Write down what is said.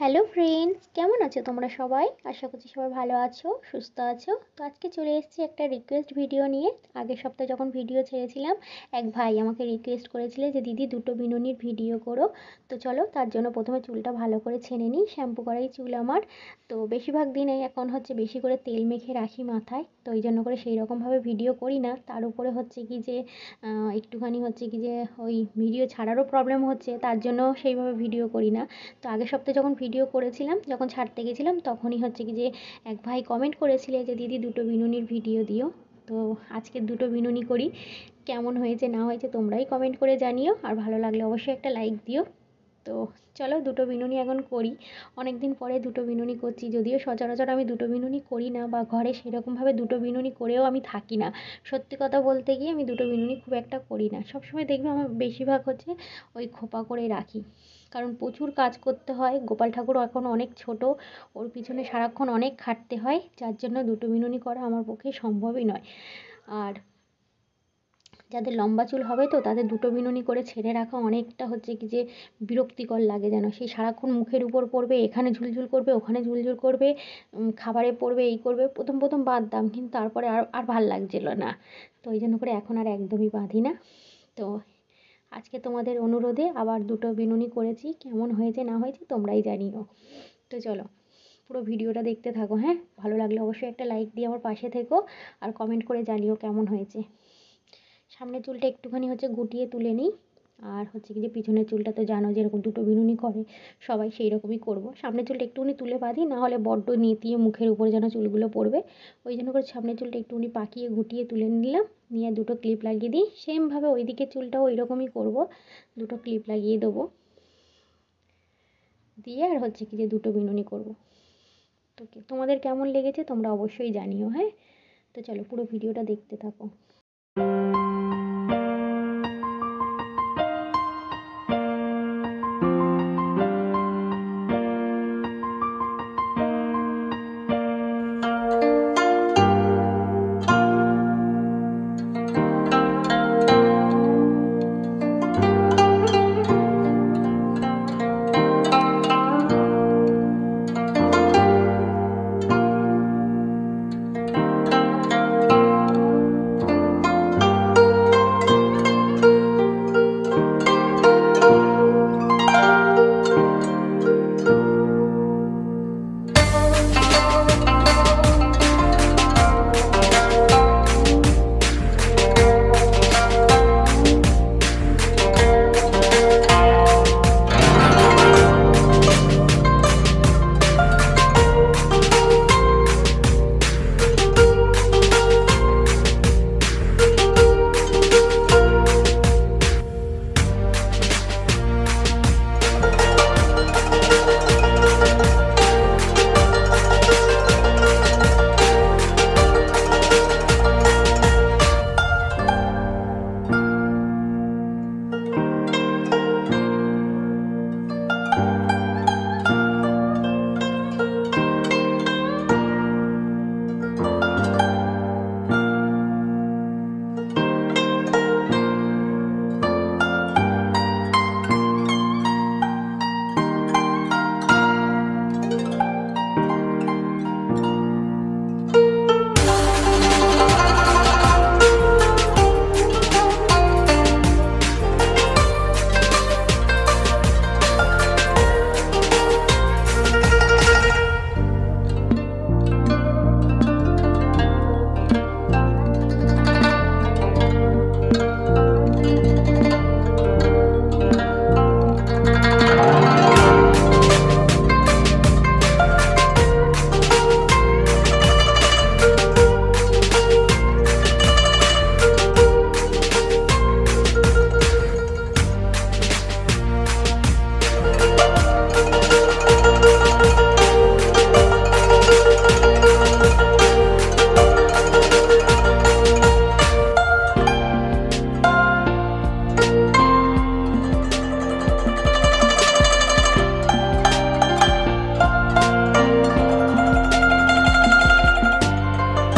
Hello friends, কেমন আছো তোমরা সবাই? আশা করছি সবাই ভালো আছো, সুস্থ আছো। তো আজকে চলে এসেছি একটা রিকোয়েস্ট ভিডিও নিয়ে। আগের সপ্তাহে যখন ভিডিও ছেড়েছিলাম, এক ভাই আমাকে রিকোয়েস্ট করেছিল যে দিদি দুটো বিনুনির ভিডিও করো। তো চলো, তার জন্য প্রথমে চুলটা ভালো করে ছেনে নিই। শ্যাম্পু করাই চুল আমার। তো বেশিরভাগ দিনে এখন হচ্ছে বেশি করে তেল মেখে রাখি মাথায়, তো ওই জন্য করে সেই রকমভাবে ভিডিও করি না। তার উপরে হচ্ছে কি যে একটুখানি হচ্ছে কি যে ওই ভিডিও ছাড়ারও প্রবলেম হচ্ছে, তার জন্য সেইভাবে ভিডিও করি না। তো আগের সপ্তাহে যখন ভিডিও করেছিলাম, যখন ছাড়তে গেছিলাম, তখনই হচ্ছে কি যে এক ভাই কমেন্ট করেছিলে যে দিদি দুটো বিনুনির ভিডিও দিও। তো আজকে দুটো বিনুনি করি। কেমন হয়েছে না হয়েছে তোমরাই কমেন্ট করে জানিও, আর ভালো লাগলে অবশ্যই একটা লাইক দিও। তো চলো দুটো বিনুনি এখন করি। অনেক দিন পরে দুটো বিনুনি করছি, যদিও সচরাচর আমি দুটো বিনুনি করি না, বা ঘরে সেরকমভাবে দুটো বিনুনি করেও আমি থাকি না। সত্যি কথা বলতে গিয়ে আমি দুটো বিনুনি খুব একটা করি না। সবসময় দেখবে আমার বেশিরভাগ হচ্ছে ওই খোপা করে রাখি, কারণ প্রচুর কাজ করতে হয়। গোপাল ঠাকুরও এখন অনেক ছোট, ওর পিছনে সারাক্ষণ অনেক খাটতে হয়, যার জন্য দুটো বিনুনি করা আমার পক্ষে সম্ভবই নয়। আর যাদের লম্বা চুল হবে, তো তাদের দুটো বিনুনি করে ছেড়ে রাখা অনেকটা হচ্ছে কি যে বিরক্তিকর লাগে যেন। সেই সারাক্ষণ মুখের উপর পড়বে, এখানে ঝুলঝুল করবে, ওখানে ঝুলঝুল করবে, খাবারে পড়বে, এই করবে। প্রথম প্রথম বাঁধতাম, কিন্তু তারপরে আর আর ভাল লাগছিল না। তো ওই জন্য করে এখন আর একদমই বাঁধি না। তো আজকে তোমাদের অনুরোধে আবার দুটো বিনুনি করেছি। কেমন হয়েছে না হয়েছে তোমরাই জানিও। তো চলো, পুরো ভিডিওটা দেখতে থাকো। হ্যাঁ, ভালো লাগলে অবশ্যই একটা লাইক দিয়ে আমার পাশে থেকো, আর কমেন্ট করে জানিও কেমন হয়েছে। সামনের চুলটা একটুখানি হচ্ছে গুটিয়ে তুলে নিই। আর হচ্ছে কি যে পিছনের চুলটা তো জানো যেরকম দুটো বিনুনি করে সবাই, সেই রকমই করবো। সামনের চুলটা একটুখানি তুলে বাঁধি, না হলে বড্ড নেতিয়ে মুখের উপরে যেন চুলগুলো পড়বে। ওই জন্য করে সামনের চুলটা একটুখানি পাকিয়ে গুটিয়ে তুলে নিলাম, নিয়ে দুটো ক্লিপ লাগিয়ে দিই। সেমভাবে ওই দিকের চুলটাও ওই রকমই করবো, দুটো ক্লিপ লাগিয়ে দেবো, দিয়ে আর হচ্ছে কি যে দুটো বিনুনি করবো। তো তোমাদের কেমন লেগেছে তোমরা অবশ্যই জানিও। হ্যাঁ, তো চলো পুরো ভিডিওটা দেখতে থাকো।